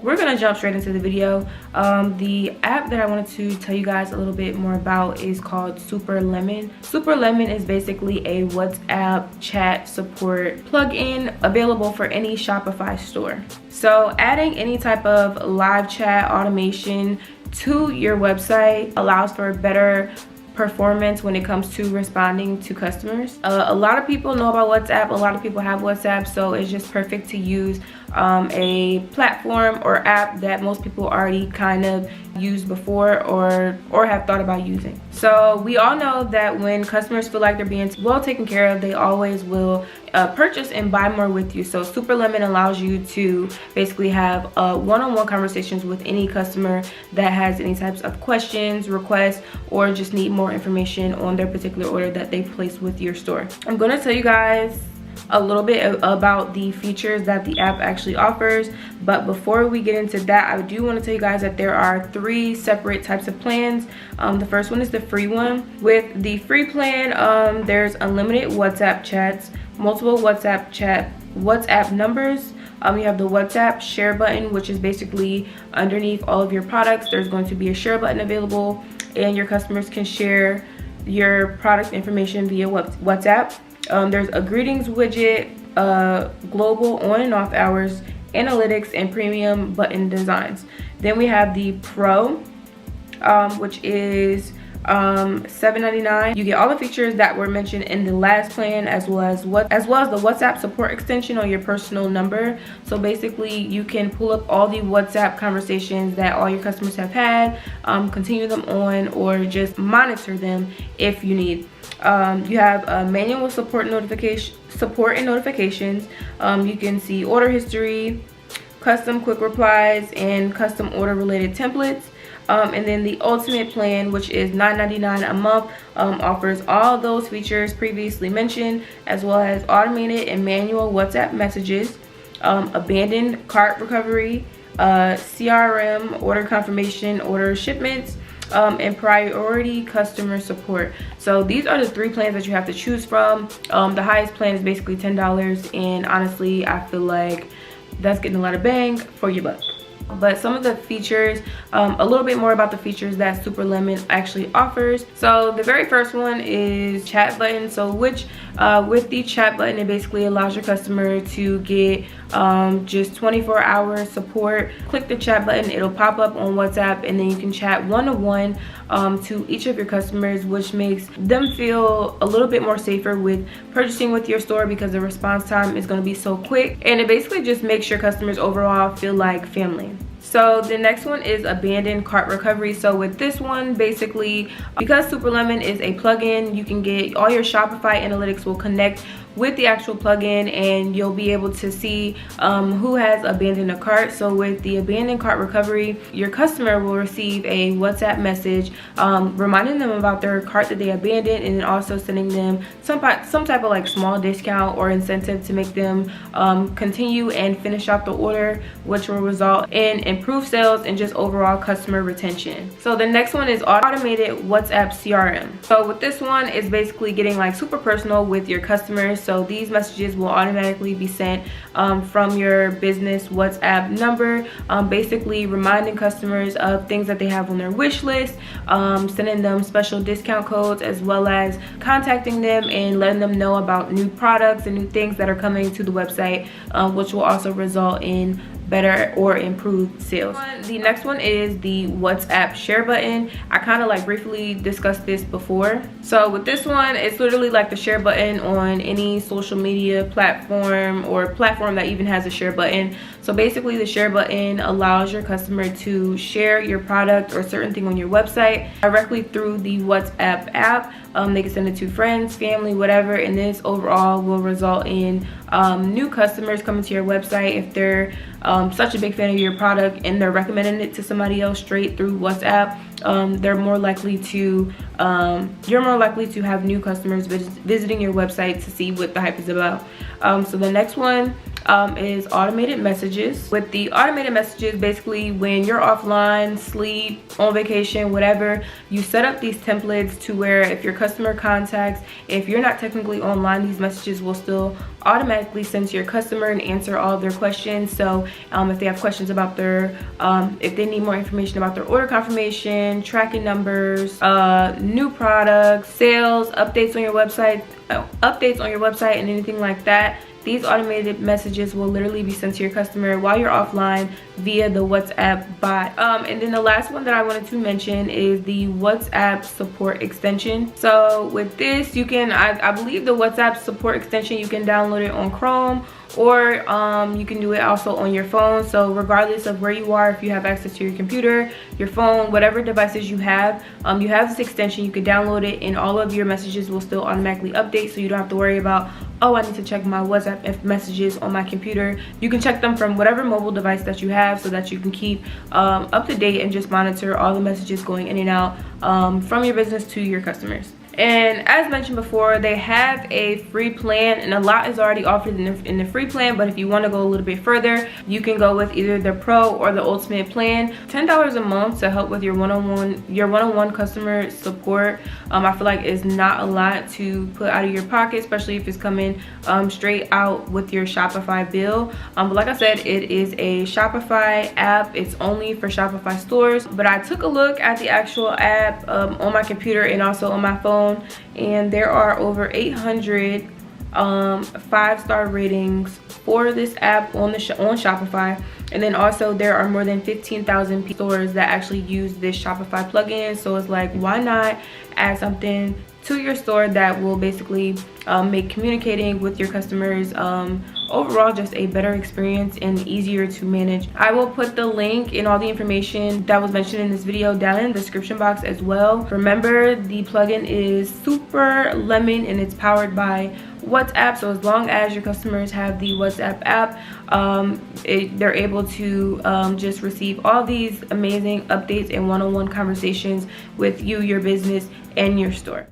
we're gonna jump straight into the video. The app that I wanted to tell you guys a little bit more about is called Superlemon. Superlemon is basically a WhatsApp chat support plugin available for any Shopify store. So adding any type of live chat automation to your website allows for better performance when it comes to responding to customers. A lot of people know about WhatsApp, a lot of people have WhatsApp, so it's just perfect to use a platform or app that most people already kind of used before or have thought about using. So we all know that when customers feel like they're being well taken care of, they always will purchase and buy more with you. So Superlemon allows you to basically have one-on-one conversations with any customer that has any types of questions, requests, or just need more information on their particular order that they placed with your store. I'm going to tell you guys a little bit about the features that the app actually offers, but before we get into that, I do want to tell you guys that there are 3 separate types of plans. The first one is the free one. With the free plan, there's unlimited WhatsApp chats, multiple WhatsApp numbers. You have the WhatsApp share button, which is basically underneath all of your products. There's going to be a share button available, and your customers can share your product information via WhatsApp. There's a greetings widget, global on and off hours, analytics, and premium button designs. Then we have the Pro, which is $7.99. You get all the features that were mentioned in the last plan, as well as the WhatsApp support extension on your personal number. So basically you can pull up all the WhatsApp conversations that all your customers have had, continue them on, or just monitor them if you need. You have manual support and notifications. You can see order history, custom quick replies, and custom order related templates. And then the ultimate plan, which is $9.99 a month, offers all those features previously mentioned, as well as automated and manual WhatsApp messages, abandoned cart recovery, CRM, order confirmation, order shipments, and priority customer support. So these are the 3 plans that you have to choose from. The highest plan is basically $10, and honestly I feel like that's getting a lot of bang for your buck. But some of the features, a little bit more about the features that Superlemon actually offers. So the very first one is chat button. So with the chat button, it basically allows your customer to get just 24-hour support. Click the chat button, it'll pop up on WhatsApp, and then you can chat one-to-one to each of your customers, which makes them feel a little bit more safer with purchasing with your store, because the response time is going to be so quick, and it basically just makes your customers overall feel like family. So the next one is abandoned cart recovery. So with this one, basically, because Superlemon is a plugin, you can get all your Shopify analytics will connect with the actual plugin, and you'll be able to see who has abandoned a cart. So with the abandoned cart recovery, your customer will receive a WhatsApp message reminding them about their cart that they abandoned, and then also sending them some type of like small discount or incentive to make them continue and finish out the order, which will result in improved sales and just overall customer retention. So the next one is automated WhatsApp CRM. So with this one, it's basically getting like super personal with your customers. So these messages will automatically be sent from your business WhatsApp number, basically reminding customers of things that they have on their wish list, sending them special discount codes, as well as contacting them and letting them know about new products and new things that are coming to the website, which will also result in better or improved sales. The next one is the WhatsApp share button. I kind of like briefly discussed this before. So with this one, it's literally like the share button on any social media platform or platform that even has a share button. So basically the share button allows your customer to share your product or certain thing on your website directly through the WhatsApp app. They can send it to friends, family, whatever, and this overall will result in new customers coming to your website if they're such a big fan of your product and they're recommending it to somebody else straight through WhatsApp. You're more likely to have new customers visiting your website to see what the hype is about. So the next one is automated messages. With the automated messages, basically when you're offline, sleep, on vacation, whatever, you set up these templates to where if your customer contacts, if you're not technically online, these messages will still automatically send to your customer and answer all of their questions. So if they have questions about their if they need more information about their order confirmation, tracking numbers, new products, sales, updates on your website, and anything like that, these automated messages will literally be sent to your customer while you're offline via the WhatsApp bot. And then the last one that I wanted to mention is the WhatsApp support extension. So with this, you can, I believe the WhatsApp support extension, you can download it on Chrome, or you can do it also on your phone. So regardless of where you are, if you have access to your computer, your phone, whatever devices you have this extension. You can download it and all of your messages will still automatically update, so you don't have to worry about, oh, I need to check my WhatsApp messages on my computer. You can check them from whatever mobile device that you have, so that you can keep up to date and just monitor all the messages going in and out from your business to your customers. And as mentioned before, they have a free plan, and a lot is already offered in the free plan, but if you want to go a little bit further, you can go with either the pro or the ultimate plan. $10 a month to help with your one-on-one customer support. I feel like it's not a lot to put out of your pocket, especially if it's coming straight out with your Shopify bill. But like I said, it is a Shopify app. It's only for Shopify stores, but I took a look at the actual app on my computer and also on my phone, and there are over 800 5-star ratings for this app on Shopify. And then also there are more than 15,000 stores that actually use this Shopify plugin. So it's like, why not add something to your store that will basically make communicating with your customers overall just a better experience and easier to manage. I will put the link and all the information that was mentioned in this video down in the description box as well. Remember, the plugin is Superlemon and it's powered by WhatsApp. So as long as your customers have the WhatsApp app, they're able to just receive all these amazing updates and one-on-one conversations with you, your business, and your store.